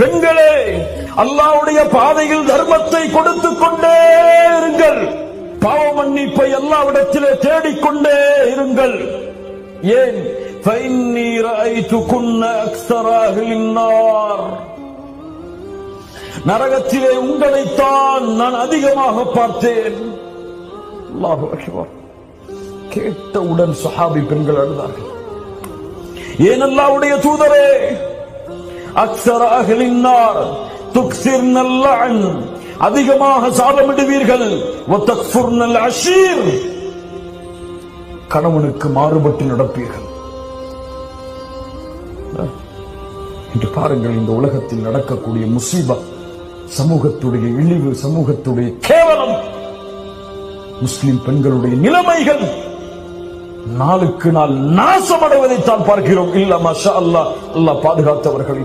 பெண்களே, அல்லாஹ்வுடைய பாதையில் தர்மத்தை கொடுத்துக் கொண்டே இருங்கள். பாவ மன்னிப்பை அல்லாஹ்விடத்திலே தேடிக்கொண்டே இருங்கள். ஏன்? فإني رأيتكن أكثر أهل النار. நரகத்திலே உங்களைத்தான் நான் அதிகமாக பார்த்தேன். அல்லாஹு அக்பர். கேட்டவுடன் சஹாபி பெண்கள் அழுதார்கள். ஏன் அல்லாஹ்வுடைய தூதரே, அக்ஸர அஹ்லின் நார் துக்ஸிர்னல் லஅன், அதிகமாக சாபமிடுவீர்கள், வ தக்ஃபுர்னல் அஷீர், கணவனுக்கு மாறுபட்டு நடப்பீர்கள். இன்று பாருங்கள், இந்த உலகத்தில் நடக்கக்கூடிய முசீபா, சமூகத்துடைய இழிவு, சமூகத்துடைய கேவலம், முஸ்லிம் பெண்களுடைய நிலைமைகள் நாளுக்கு நாள் நாசமடைவதைத்தான் பார்க்கிறோம். இல்ல மாஷா அல்லாஹ், அல்லாஹ் பாதுகாத்தவர்களை